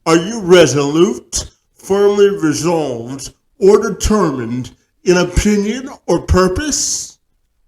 Are you resolute, firmly resolved, or determined in opinion or purpose?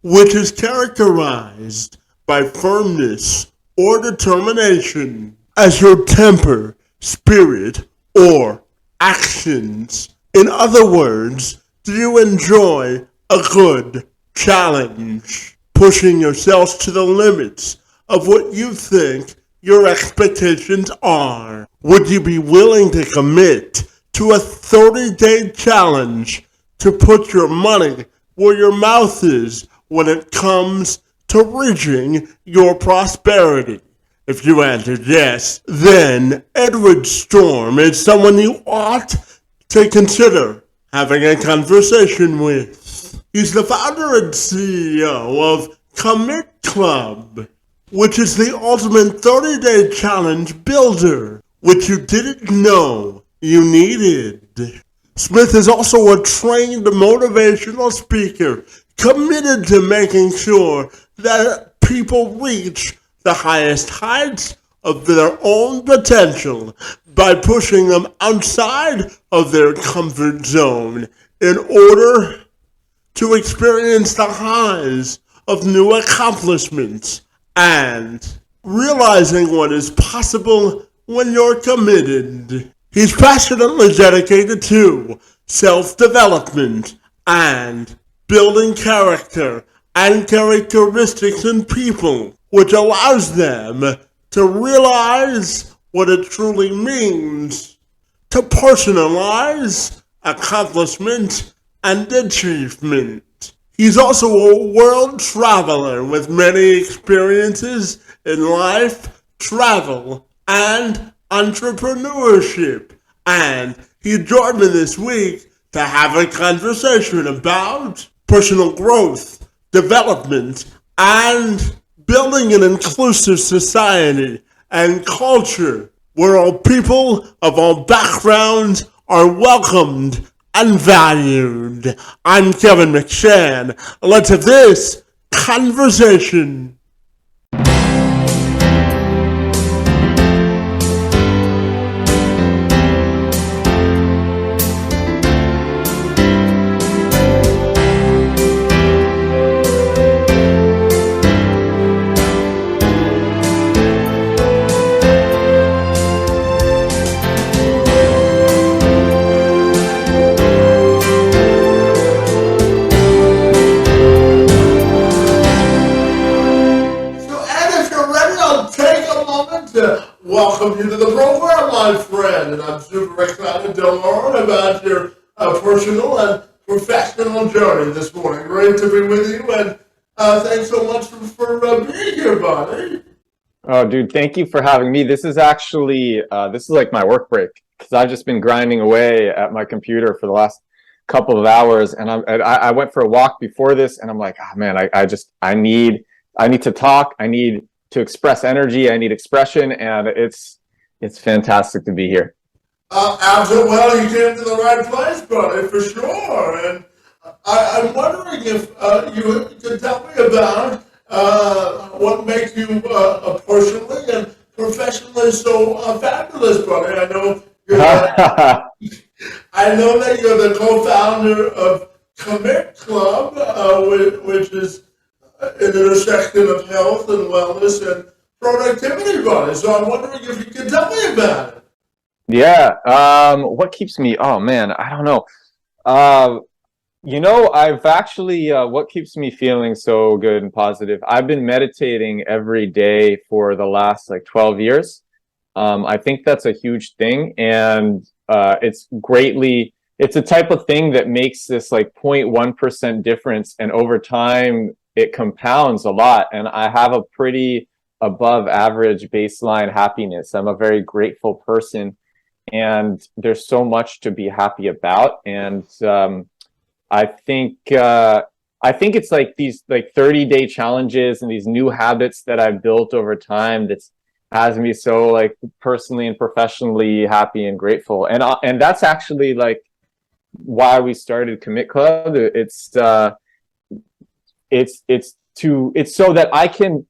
Which is characterized by firmness or determination as your temper, spirit, or actions. In other words, do you enjoy a good challenge, pushing yourselves to the limits of what you think your expectations are? Would you be willing to commit to a 30-day challenge to put your money where your mouth is when it comes to reaching your prosperity? If you answered yes, then Edward Sturm is someone you ought to consider having a conversation with. He's the founder and CEO of Commit Club, which is the ultimate 30-day challenge builder, which you didn't know you needed. Smith is also a trained motivational speaker committed to making sure that people reach the highest heights of their own potential by pushing them outside of their comfort zone in order to experience the highs of new accomplishments and realizing what is possible when you're committed. He's passionately dedicated to self-development and building character and characteristics in people, which allows them to realize what it truly means to personalize accomplishment and achievement. He's also a world traveler with many experiences in life, travel, and entrepreneurship. And he joined me this week to have a conversation about personal growth, development, and building an inclusive society and culture where all people of all backgrounds are welcomed and valued. I'm Kevin McShann. Let's have this conversation. Welcome you to the program, my friend, and I'm super excited to learn about your personal and professional journey this morning. Great to be with you, and thanks so much for being here, buddy. Oh, dude, thank you for having me. This is actually, this is like my work break because I've just been grinding away at my computer for the last couple of hours, and I went for a walk before this, and I'm like, oh man, I need to talk. I need to express energy. I need expression, and it's fantastic to be here. Absolutely. Well, you came to the right place, buddy, for sure. And I'm wondering if you could tell me about what makes you personally and professionally so fabulous, buddy. I know that you're the co-founder of Commit Club, which is an intersection of health and wellness and productivity, buddy. So I'm wondering if you could tell me about it. Yeah. What keeps me? Oh man, I don't know. I've actually, what keeps me feeling so good and positive? I've been meditating every day for the last like 12 years. I think that's a huge thing, and it's a type of thing that makes this like 0.1% difference, and over time it compounds a lot. And I have a pretty above average baseline happiness. I'm a very grateful person, and there's so much to be happy about. And I think it's like these like 30-day challenges and these new habits that I've built over time that's has me so like personally and professionally happy and grateful. And that's actually like why we started Commit Club. It's so that I can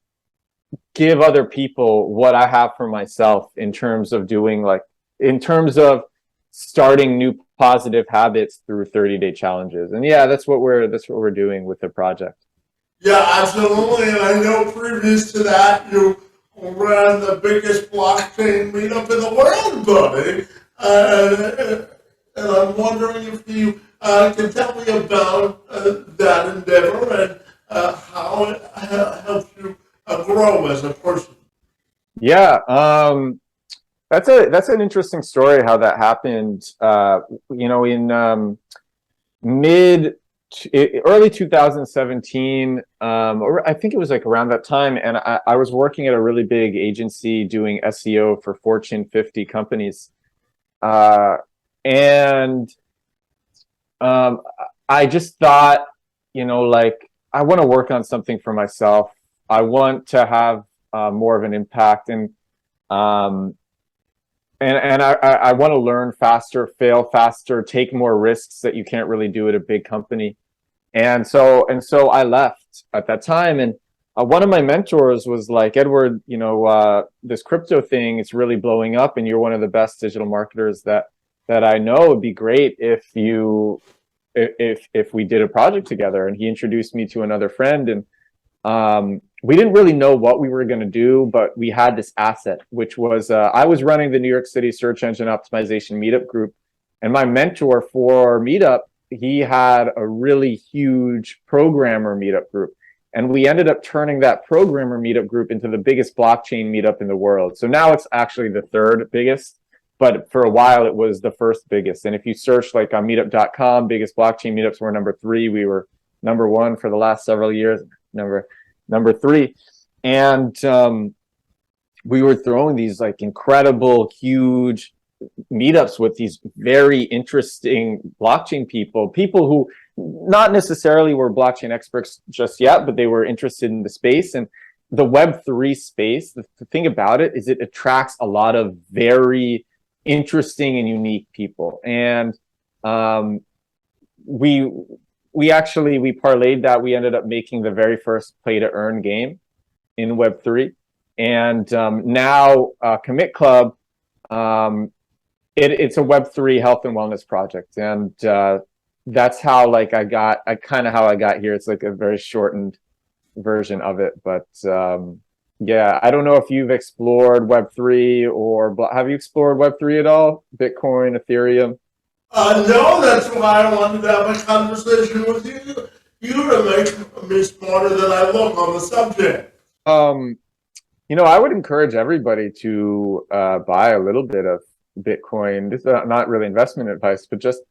give other people what I have for myself in terms of doing like in terms of starting new positive habits through 30-day challenges. And yeah, that's what we're doing with the project. Yeah, absolutely. And I know previous to that, you ran the biggest blockchain meetup in the world, buddy. And I'm wondering if you can tell me about that endeavor and how it helps you grow as a person. Yeah, that's an interesting story how that happened. In mid early 2017, or I think it was like around that time, and I was working at a really big agency doing SEO for Fortune 50 companies, and I just thought, like, I want to work on something for myself. I want to have more of an impact, um, and I want to learn faster, fail faster, take more risks that you can't really do at a big company. And so I left at that time, and one of my mentors was like, Edward, this crypto thing is really blowing up, and you're one of the best digital marketers that I know. It'd be great if we did a project together. And he introduced me to another friend, and we didn't really know what we were going to do, but we had this asset, which was I was running the New York City search engine optimization meetup group, and my mentor for meetup, he had a really huge programmer meetup group. And we ended up turning that programmer meetup group into the biggest blockchain meetup in the world. So now it's actually the third biggest, but for a while it was the first biggest. And if you search like on meetup.com, biggest blockchain meetups, were number 3. We were number 1 for the last several years, number 3. And we were throwing these like incredible, huge meetups with these very interesting blockchain people who not necessarily were blockchain experts just yet, but they were interested in the space. And the Web3 space, the thing about it is it attracts a lot of very interesting and unique people. And we parlayed that. We ended up making the very first play to earn game in Web3. And now Commit Club, it's a Web3 health and wellness project, and that's how I got here. It's like a very shortened version of it, but yeah, I don't know if you've explored Web3 or have you explored Web3 at all? Bitcoin, Ethereum. No, that's why I wanted to have a conversation with you. You to make me smarter than I look on the subject. I would encourage everybody to buy a little bit of Bitcoin. This is not really investment advice, but just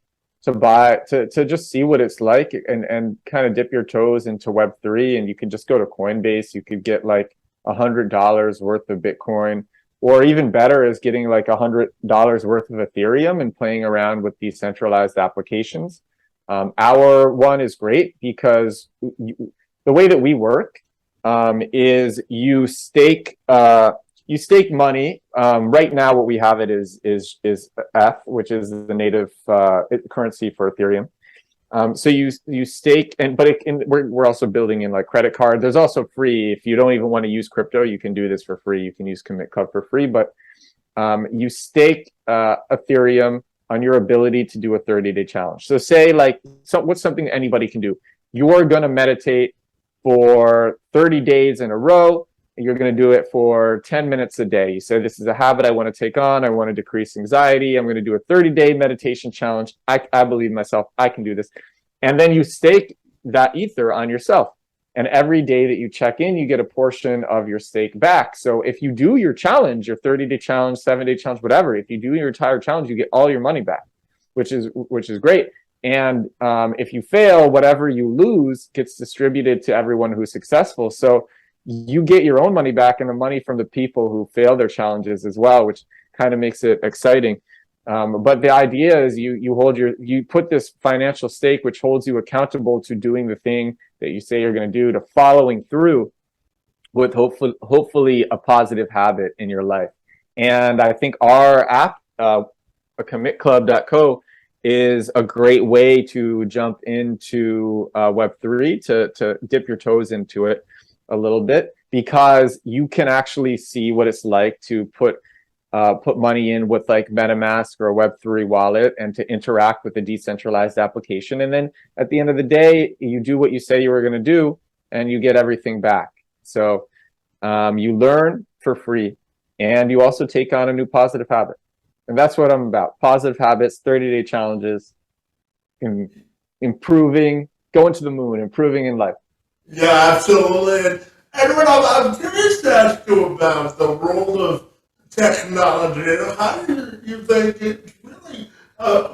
to just see what it's like, and kind of dip your toes into Web3. And you can just go to Coinbase. You could get like $100 worth of Bitcoin, or even better is getting like $100 worth of Ethereum and playing around with decentralized applications. Our one is great because the way that we work is you stake money. Right now, what we have it is ETH, which is the native currency for Ethereum. So you stake, we're also building in like credit card. There's also free. If you don't even want to use crypto, you can do this for free. You can use Commit Club for free, but you stake Ethereum on your ability to do a 30-day challenge. So say what's something anybody can do? You're going to meditate for 30 days in a row. You're going to do it for 10 minutes a day. You say, this is a habit I want to take on. I want to decrease anxiety. I'm going to do a 30-day meditation challenge. I believe myself. I can do this. And then you stake that ether on yourself. And every day that you check in, you get a portion of your stake back. So if you do your challenge, your 30-day challenge, 7-day challenge, whatever, if you do your entire challenge, you get all your money back, which is great. And if you fail, whatever you lose gets distributed to everyone who's successful. So you get your own money back and the money from the people who fail their challenges as well, which kind of makes it exciting. But the idea is you put this financial stake, which holds you accountable to doing the thing that you say you're going to do, to following through with hopefully a positive habit in your life. And I think our app, commitclub.co, is a great way to jump into Web3, to dip your toes into it a little bit, because you can actually see what it's like to put put money in with like MetaMask or a Web3 wallet and to interact with a decentralized application. And then at the end of the day, you do what you say you were going to do and you get everything back. So you learn for free and you also take on a new positive habit. And that's what I'm about. Positive habits, 30-day challenges, improving, going to the moon, improving in life. Yeah, absolutely. And Edward, I'm curious to ask you about the role of technology. And how do you think it really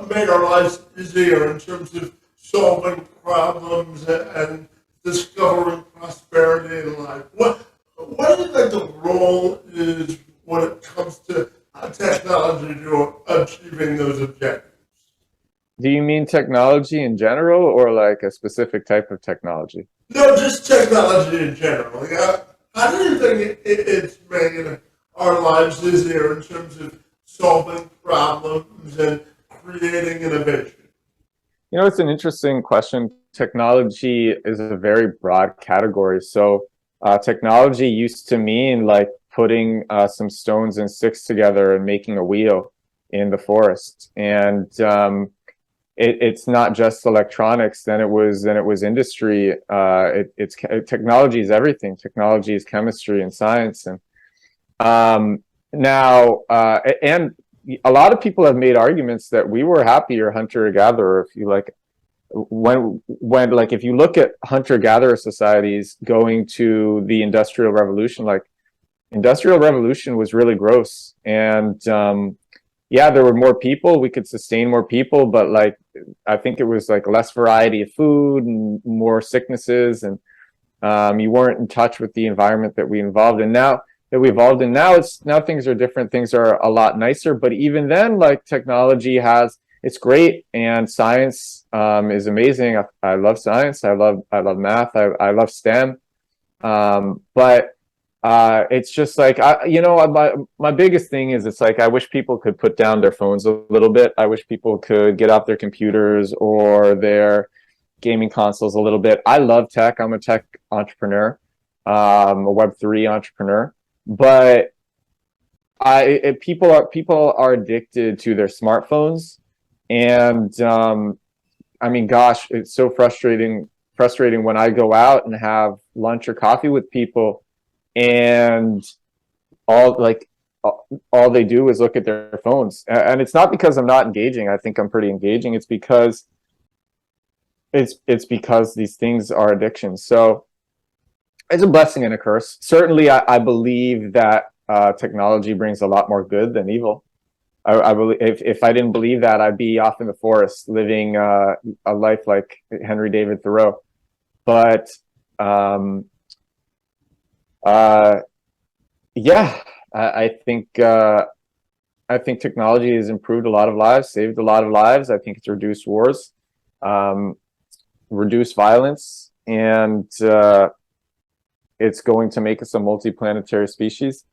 made our lives easier in terms of solving problems and discovering prosperity in life? What do you think the role is when it comes to technology to achieving those objectives? Do you mean technology in general or like a specific type of technology? No, just technology in general. Yeah. How do you think it's made our lives easier in terms of solving problems and creating innovation? You know, it's an interesting question. Technology is a very broad category. So technology used to mean like putting some stones and sticks together and making a wheel in the forest. And it's not just electronics. Then it was industry. It's technology is everything. Technology is chemistry and science. And now and a lot of people have made arguments that we were happier hunter-gatherer. If you like, when like if you look at hunter-gatherer societies going to the Industrial Revolution, like Industrial Revolution was really gross. And yeah, there were more people. We could sustain more people, but like I think it was like less variety of food and more sicknesses, and you weren't in touch with the environment that we evolved in. Now that we evolved in, now things are different. Things are a lot nicer. But even then, like technology it's great, and science is amazing. I love science. I love math. I love STEM. But it's just like my biggest thing is it's like I wish people could put down their phones a little bit. I wish people could get off their computers or their gaming consoles a little bit. I love tech. I'm a tech entrepreneur, a Web3 entrepreneur. But people are addicted to their smartphones, and I mean, gosh, it's so frustrating when I go out and have lunch or coffee with people, and all they do is look at their phones. And it's not because I'm not engaging. I think I'm pretty engaging. It's because these things are addictions. So it's a blessing and a curse. Certainly, I believe that technology brings a lot more good than evil. I believe if I didn't believe that, I'd be off in the forest living a life like Henry David Thoreau. But yeah, I think technology has improved a lot of lives, saved a lot of lives. I think it's reduced wars, reduced violence, and it's going to make us a multi-planetary species.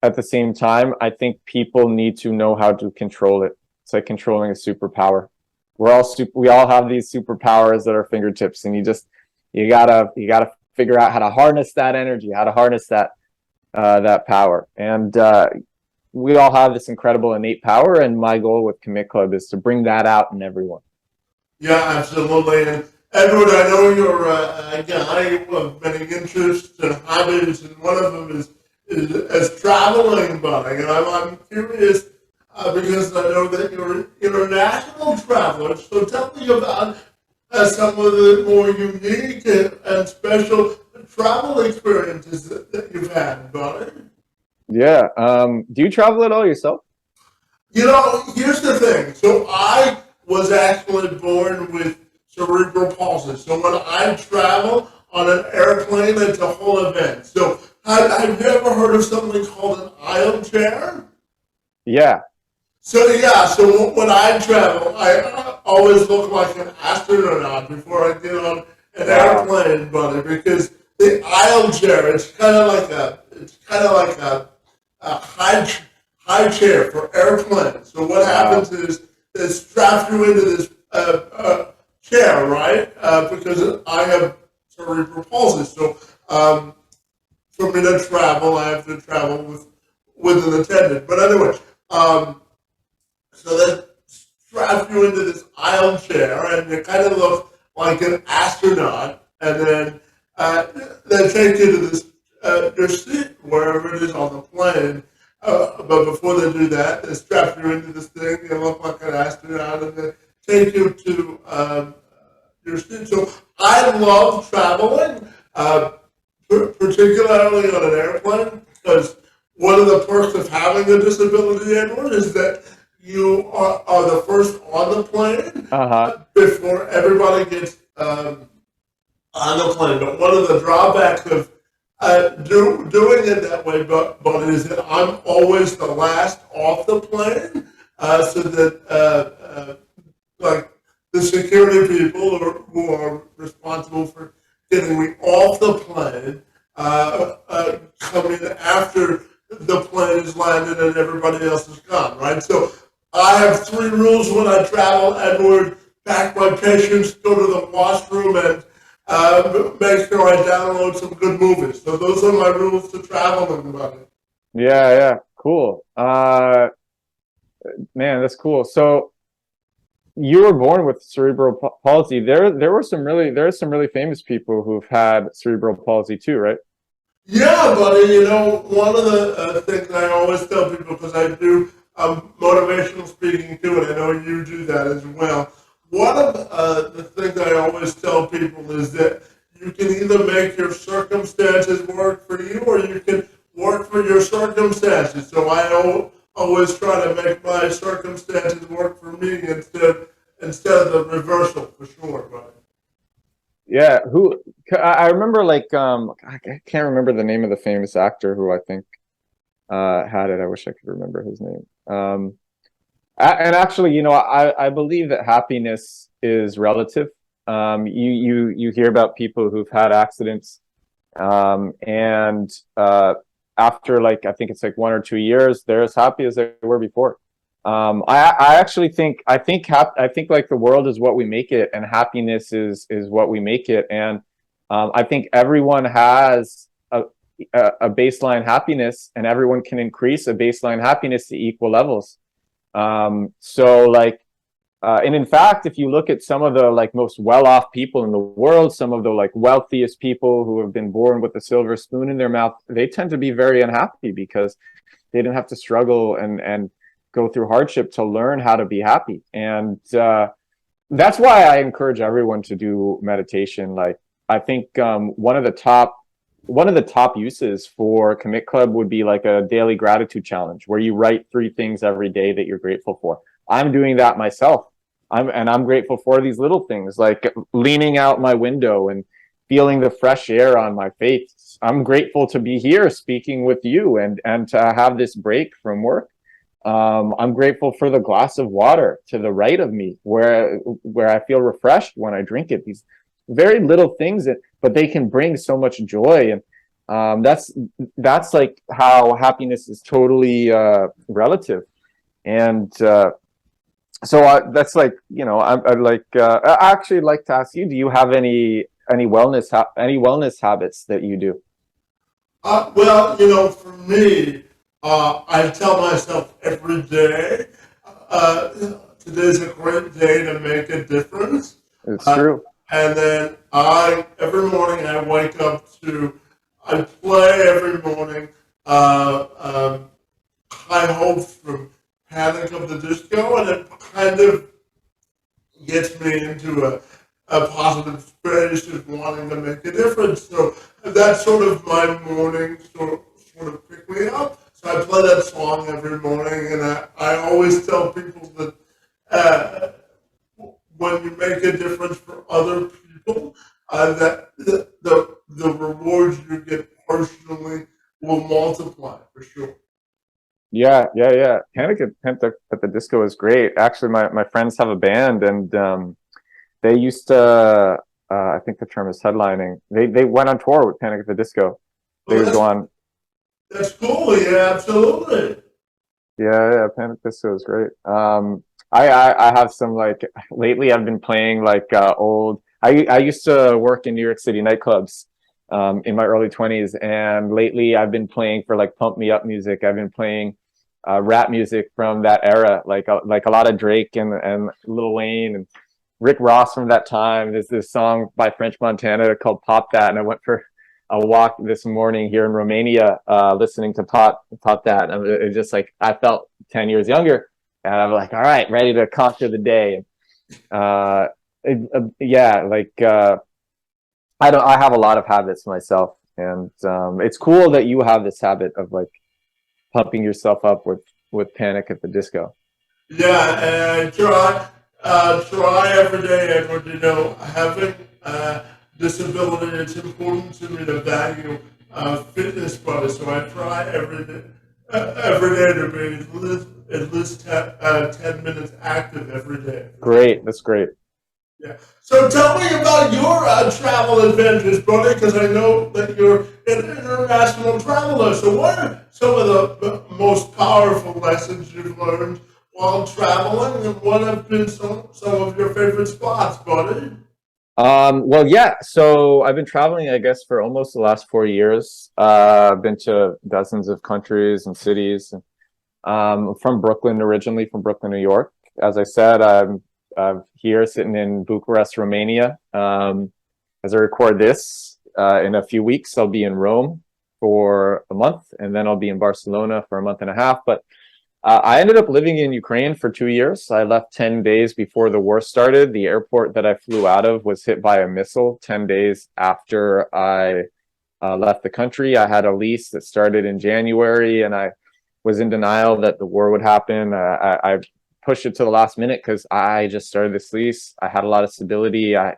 At the same time, I think people need to know how to control it. It's like controlling a superpower. We all have these superpowers at our fingertips, and you gotta figure out how to harness that energy, how to harness that power. And we all have this incredible innate power, and my goal with Commit Club is to bring that out in everyone. Yeah, absolutely. And Edward, I know you're a guy of many interests and hobbies, and one of them is traveling, buddy. And I'm curious because I know that you're an international traveler. So tell me about some of the more unique and special travel experiences that you've had, buddy. Yeah. Do you travel at all yourself? You know, here's the thing. So I was actually born with cerebral palsy. So when I travel on an airplane, it's a whole event. So have you ever heard of something called an aisle chair? Yeah. So yeah, so when I travel, I always look like an astronaut before I get on an airplane, buddy, because the aisle chair, it's kind of like a high chair for airplanes. So what happens is they strap you into this chair, right? Because I have cerebral palsy. So for me to travel, I have to travel with an attendant. But anyway, so they strap you into this aisle chair, and you kind of look like an astronaut, and then they take you to this your seat wherever it is on the plane. But before they do that, they strap you into this thing. You look like an astronaut, and they take you to your seat. So I love traveling, particularly on an airplane, because one of the perks of having a disability, Edward, is that you are the first on the plane before everybody gets on the plane. But one of the drawbacks of doing it that way, but is that I'm always the last off the plane, so that like the security people who are responsible for getting me off the plane come in after the plane is landed and everybody else is gone, right? So I have 3 rules when I travel, Edward: pack my patience, go to the washroom, and make sure I download some good movies. So those are my rules to traveling, buddy. Yeah, cool. Man, that's cool. So you were born with cerebral palsy. There's some really famous people who've had cerebral palsy too, right? Yeah, buddy. You know, one of the things I always tell people, because I do motivational speaking too, and I know you do that as well. One of the things I always tell people is that you can either make your circumstances work for you, or you can work for your circumstances. So I always try to make my circumstances work for me instead of the reversal, for sure, buddy. Yeah, I remember, like, I can't remember the name of the famous actor who I think had it. I wish I could remember his name. And actually, I believe that happiness is relative. You hear about people who've had accidents, and after, like, I think it's like 1 or 2 years, they're as happy as they were before. I actually think like the world is what we make it, and happiness is what we make it. And I think everyone has a baseline happiness, and everyone can increase a baseline happiness to equal levels. So, like, and in fact, if you look at some of the, like, most well-off people in the world, some of the, like, wealthiest people who have been born with a silver spoon in their mouth, they tend to be very unhappy because they didn't have to struggle and go through hardship to learn how to be happy. And that's why I encourage everyone to do meditation. Like, I think one of the top uses for Commit Club would be like a daily gratitude challenge, where you write 3 things every day that you're grateful for. I'm doing that myself. I'm grateful for these little things, like leaning out my window and feeling the fresh air on my face. I'm grateful to be here speaking with you and to have this break from work. I'm grateful for the glass of water to the right of me, where I feel refreshed when I drink it. These very little things, but they can bring so much joy. And that's like how happiness is totally relative. And so that's like, I'd like I actually like to ask you, do you have any wellness habits that you do? Well, for me, I tell myself every day, today's a great day to make a difference. It's true. And then every morning I wake up I play every morning High Hopes from Panic of the Disco, and it kind of gets me into a positive space of wanting to make a difference. So that's sort of my morning sort of pick me up. So I play that song every morning, and I always tell people that when you make a difference for other people, that the rewards you get personally will multiply, for sure. Yeah. Panic at the Disco is great. Actually, my friends have a band, and they used to, I think the term is headlining. They went on tour with Panic at the Disco. They would go on. That's cool. Yeah, absolutely. Yeah, Panic at the Disco is great. I have some, like, lately I've been playing like old. I used to work in New York City nightclubs, in my early 20s. And lately I've been playing for like pump me up music. I've been playing rap music from that era, like a lot of Drake and Lil Wayne and Rick Ross from that time. There's this song by French Montana called Pop That, and I went for a walk this morning here in Romania, listening to Pop That. And it just like, I felt 10 years younger, and I'm like, all right, ready to conquer the day. Yeah, like I have a lot of habits myself, and it's cool that you have this habit of like pumping yourself up with Panic at the Disco. Yeah, and I try every day, Edward. You know, having disability, it's important to me to value fitness, buddy. So I try every day to be at least 10 minutes active every day. Great, that's great. Yeah. So tell me about your travel adventures, buddy, because I know that you're an international traveler. So what are some of the most powerful lessons you've learned while traveling, and what have been some of your favorite spots, buddy? Well, yeah. So I've been traveling, I guess, for almost the last 4 years. I've been to dozens of countries and cities. From Brooklyn originally, from Brooklyn, New York. As I said, I'm here sitting in Bucharest, Romania. As I record this, in a few weeks, I'll be in Rome for a month, and then I'll be in Barcelona for a month and a half. But I ended up living in Ukraine for 2 years. I left 10 days before the war started. The airport that I flew out of was hit by a missile 10 days after I left the country. I had a lease that started in January, and I was in denial that the war would happen. I pushed it to the last minute because I just started this lease. I had a lot of stability. I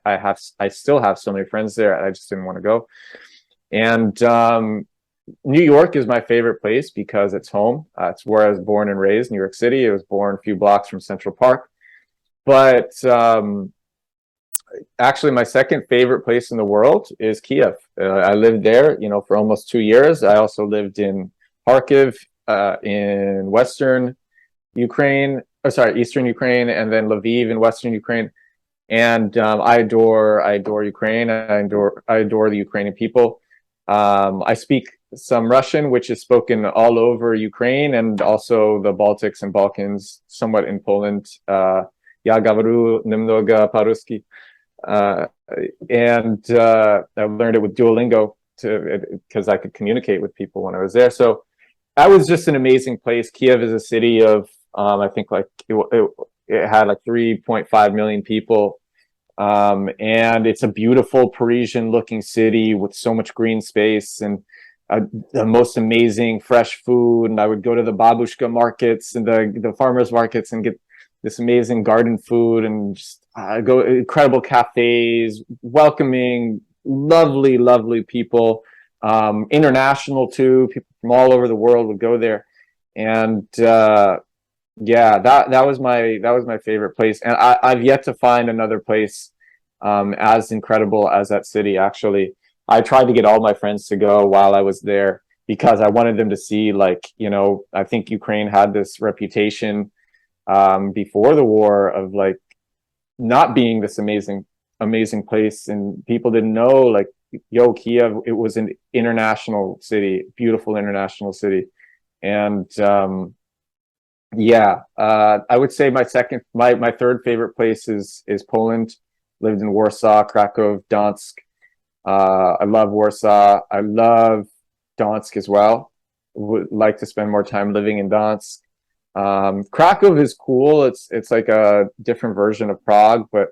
still have so many friends there. I just didn't want to go. And New York is my favorite place because it's home. It's where I was born and raised, New York City. I was born a few blocks from Central Park. But actually, my second favorite place in the world is Kiev. I lived there, for almost 2 years. I also lived in Kharkiv, in Western Ukraine, Eastern Ukraine, and then Lviv in Western Ukraine. And I adore Ukraine. I adore the Ukrainian people. I speak some Russian, which is spoken all over Ukraine and also the Baltics and Balkans, somewhat in Poland. Я говорю немного по-русски. And I learned it with Duolingo because I could communicate with people when I was there. So that was just an amazing place. Kiev is a city of, I think like it had like 3.5 million people. And it's a beautiful Parisian looking city with so much green space and the most amazing fresh food. And I would go to the babushka markets and the farmers markets and get this amazing garden food, and just go incredible cafes, welcoming, lovely people, international too. People from all over the world would go there. And yeah, that was my favorite place. And I've yet to find another place as incredible as that city. Actually, I tried to get all my friends to go while I was there because I wanted them to see, like, I think Ukraine had this reputation before the war of like not being this amazing place, and people didn't know, like, Kiev, it was an international city, beautiful international city. And yeah, I would say my third favorite place is Poland. Lived in Warsaw, Krakow, Dansk. I love Warsaw. I love Dansk as well. Would like to spend more time living in Dansk. Krakow is cool. It's like a different version of Prague, but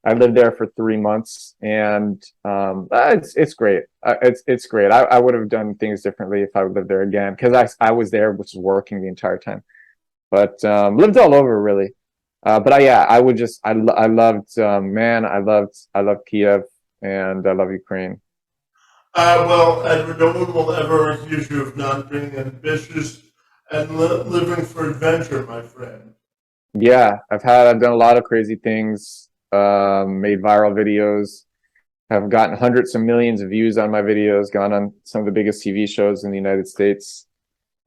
I lived there for 3 months, and it's great. It's great. I would have done things differently if I would live there again, because I was there, which is working the entire time. But lived all over really. But I loved Kiev, and I love Ukraine. Well, Edward, no one will ever accuse you of not being ambitious and living for adventure, my friend. Yeah, I've done a lot of crazy things, made viral videos, have gotten hundreds of millions of views on my videos, gone on some of the biggest TV shows in the United States,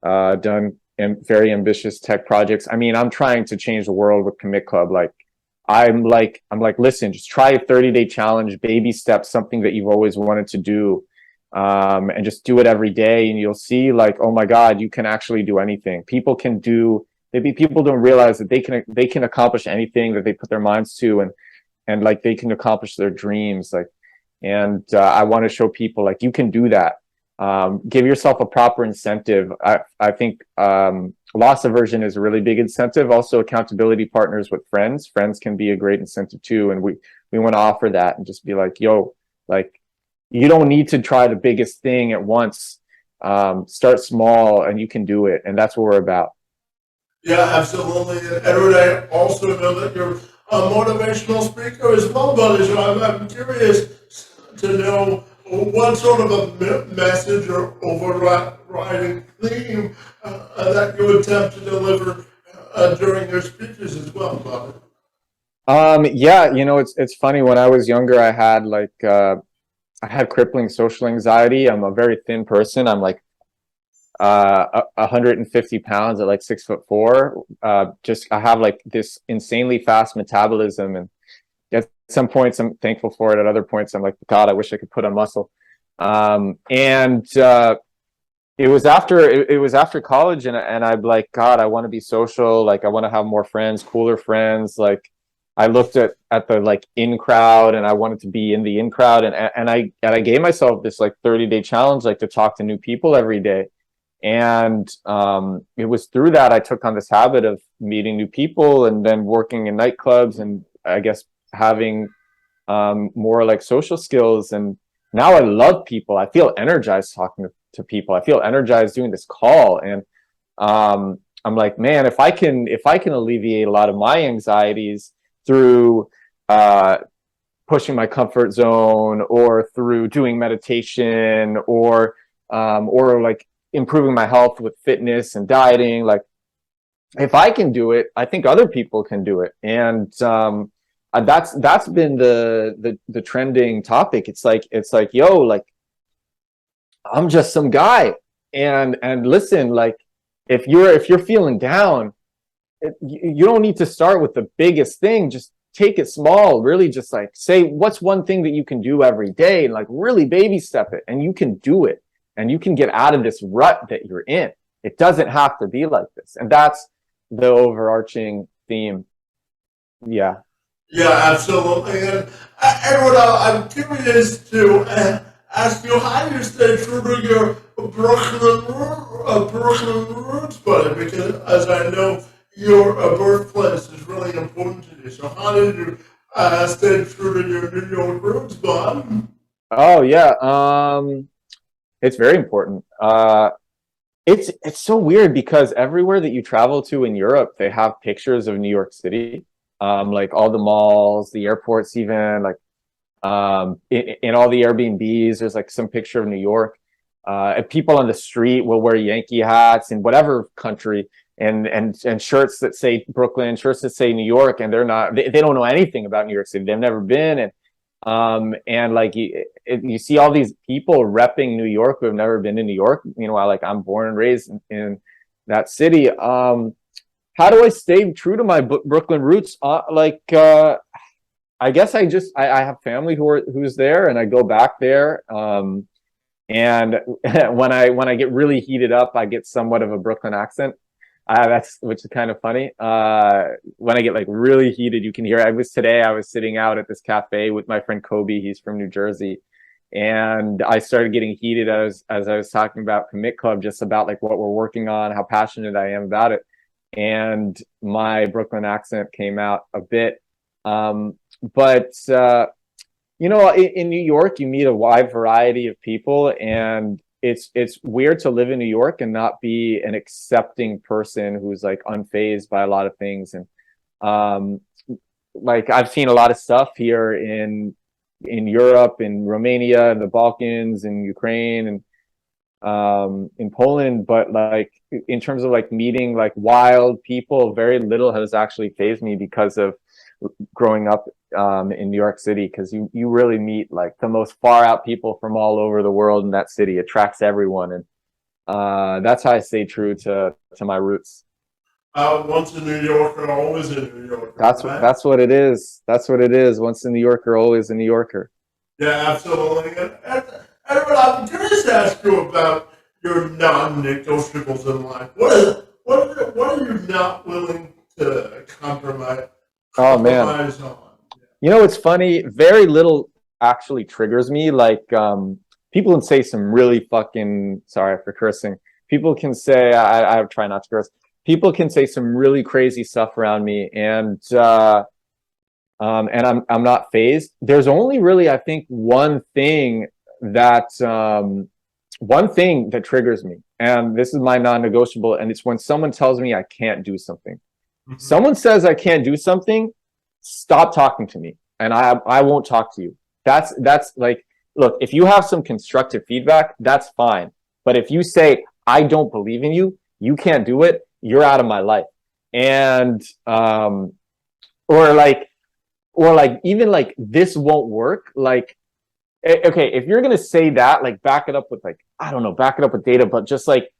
done very ambitious tech projects. I mean, I'm trying to change the world with Commit Club. I'm like, listen, just try a 30-day challenge, baby steps, something that you've always wanted to do. and just do it every day, and you'll see like, oh my God, you can actually do anything. People can do, maybe people don't realize that they can accomplish anything that they put their minds to, and like they can accomplish their dreams. Like, and I want to show people like you can do that. Give yourself a proper incentive. I think loss aversion is a really big incentive. Also, accountability partners with friends. Friends can be a great incentive too. And we want to offer that and just be like, yo, like, you don't need to try the biggest thing at once. Start small and you can do it. And that's what we're about. Yeah, absolutely. And Edward, I also know that you're a motivational speaker as well, buddy. So I'm curious to know what sort of a message or overriding theme that you attempt to deliver during your speeches as well, buddy. Yeah, you know, it's funny. When I was younger, I had crippling social anxiety. I'm a very thin person. I'm like 150 pounds at like 6'4". Just I have like this insanely fast metabolism, and at some points I'm thankful for it. At other points I'm like, God, I wish I could put on muscle. And it was after college, and I'm like, God, I want to be social. Like I want to have more friends, cooler friends. Like I looked at the like in crowd, and I wanted to be in the in crowd, and I gave myself this like 30-day challenge, like to talk to new people every day. And it was through that I took on this habit of meeting new people, and then working in nightclubs, and I guess having more like social skills. And now I love people. I feel energized talking to people. I feel energized doing this call. And I'm like, man, if I can alleviate a lot of my anxieties through pushing my comfort zone, or through doing meditation, or like improving my health with fitness and dieting, like if I can do it, I think other people can do it. And that's been the trending topic. It's like, yo, like I'm just some guy. And listen, like if you're feeling down, you don't need to start with the biggest thing. Just take it small. Really, just like say, what's one thing that you can do every day, and like really baby step it, and you can do it, and you can get out of this rut that you're in. It doesn't have to be like this. And that's the overarching theme. Yeah. Yeah, absolutely. And Edward, I'm curious to ask you how you stay true to your Brooklyn roots, buddy, because as I know, your birthplace is really important to you. So how did you stay true to your New York roots, bud? Oh yeah. It's very important. It's so weird because everywhere that you travel to in Europe, they have pictures of New York City. Like all the malls, the airports, even like in all the Airbnbs, there's like some picture of New York. And people on the street will wear Yankee hats in whatever country, and shirts that say Brooklyn, shirts that say New York, and they don't know anything about New York City. They've never been. And like you see all these people repping New York who have never been to New York. Meanwhile, like I'm born and raised in that city. How do I stay true to my Brooklyn roots? I guess I have family who's there, and I go back there. And when I get really heated up, I get somewhat of a Brooklyn accent. Which is kind of funny. When I get like really heated, you can hear. I was sitting out at this cafe with my friend Kobe. He's from New Jersey, and I started getting heated as I was talking about Commit Club, just about like what we're working on, how passionate I am about it, and my Brooklyn accent came out a bit. But in New York, you meet a wide variety of people, and it's weird to live in New York and not be an accepting person who's like unfazed by a lot of things. And like I've seen a lot of stuff here in Europe, in Romania, the Balkans, in Ukraine, and in Poland, but like in terms of like meeting like wild people, very little has actually fazed me because of growing up in New York City, because you really meet like the most far out people from all over the world in that city. It attracts everyone, and that's how I stay true to my roots. Once a New Yorker, always a New Yorker. That's what it is. That's what it is. Once a New Yorker, always a New Yorker. Yeah, absolutely. And Edward, I'm curious to ask you about your non-negotiables in life. What are you not willing to Oh man. compromise on? You know, it's funny. Very little actually triggers me. Like, people can say some really fucking, sorry for cursing. People can say, I try not to curse. People can say some really crazy stuff around me, and I'm not phased. There's only really, I think, one thing that triggers me, and this is my non-negotiable, and it's when someone tells me I can't do something. Mhm. Someone says I can't do something, stop talking to me, and I won't talk to you. That's like, look, if you have some constructive feedback, that's fine. But if you say I don't believe in you, you can't do it, you're out of my life. And or like even like this won't work. Like, okay, if you're gonna say that, like back it up with like, I don't know, back it up with data, but just like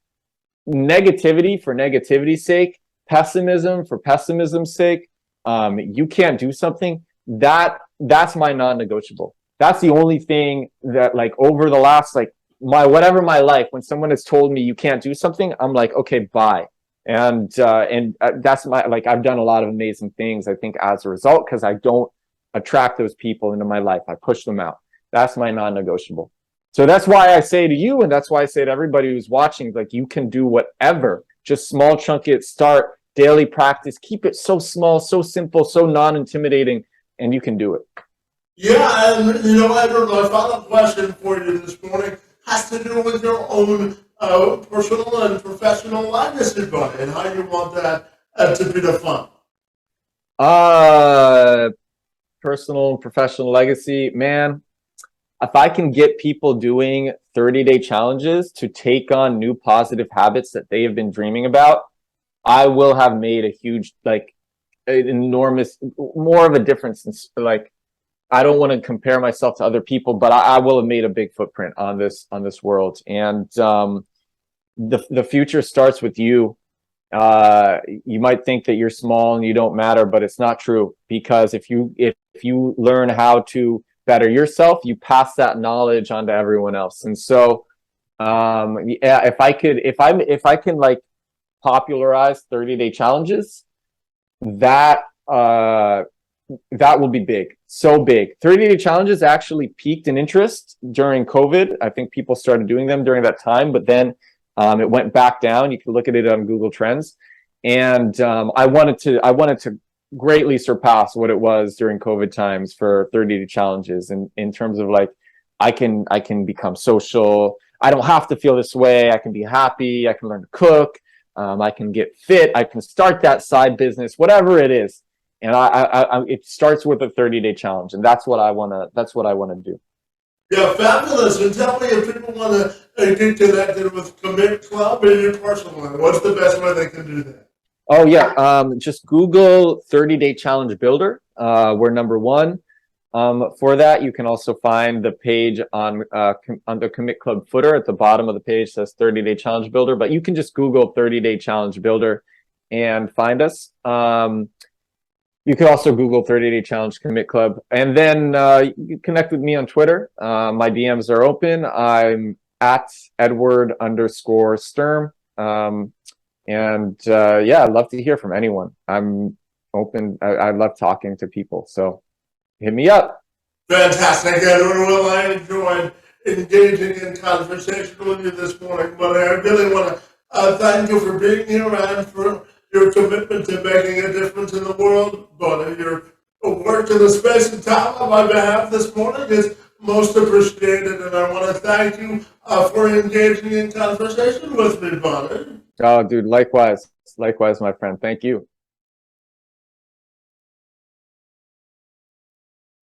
negativity for negativity's sake, pessimism for pessimism's sake, you can't do something, that's my non-negotiable. That's the only thing that, like, over the last, like, my life, when someone has told me you can't do something, I'm like, okay, bye. And that's my, like, I've done a lot of amazing things, I think, as a result, because I don't attract those people into my life. I push them out. That's my non-negotiable. So that's why I say to you, and that's why I say to everybody who's watching, like, you can do whatever. Just small chunk it, start daily practice, keep it so small, so simple, so non-intimidating, and you can do it. Yeah, and Edward, my final question for you this morning has to do with your own personal and professional legacy, buddy, and how you want that to be defined. Uh, Personal and professional legacy, man. If I can get people doing 30-day challenges to take on new positive habits that they have been dreaming about, I will have made a huge, like, an enormous, more of a difference. Like, I don't want to compare myself to other people, but I will have made a big footprint on this world. And the future starts with you. You might think that you're small and you don't matter, but it's not true, because if you learn how to better yourself, you pass that knowledge on to everyone else. And so, yeah, if I can like popularize 30-day challenges, that that will be big, so big. 30-day challenges actually peaked in interest during COVID. I think people started doing them during that time, but then it went back down. You can look at it on Google Trends, and I wanted to greatly surpass what it was during COVID times for 30-day challenges. And in terms of, like, I can become social. I don't have to feel this way. I can be happy. I can learn to cook. I can get fit. I can start that side business, whatever it is. And it starts with a 30-day challenge, and that's what I wanna do. Yeah, fabulous. And tell me, if people want to get connected with Commit Club and you personally, what's the best way they can do that? Oh yeah, just Google 30-day challenge builder. We're number one. For that, you can also find the page on the Commit Club footer at the bottom of the page says 30-day challenge builder. But you can just Google 30-day challenge builder and find us. You can also Google 30-day challenge Commit Club, and then you can connect with me on Twitter. My DMs are open. I'm at Edward_Sturm. And yeah, I'd love to hear from anyone. I'm open. I love talking to people. So hit me up. Fantastic, Edward. Well, I enjoyed engaging in conversation with you this morning, but I really want to thank you for being here and for your commitment to making a difference in the world. But your work in the space and time on my behalf this morning is most appreciated, and I want to thank you for engaging in conversation with me, buddy. Oh, dude, likewise, my friend. Thank you.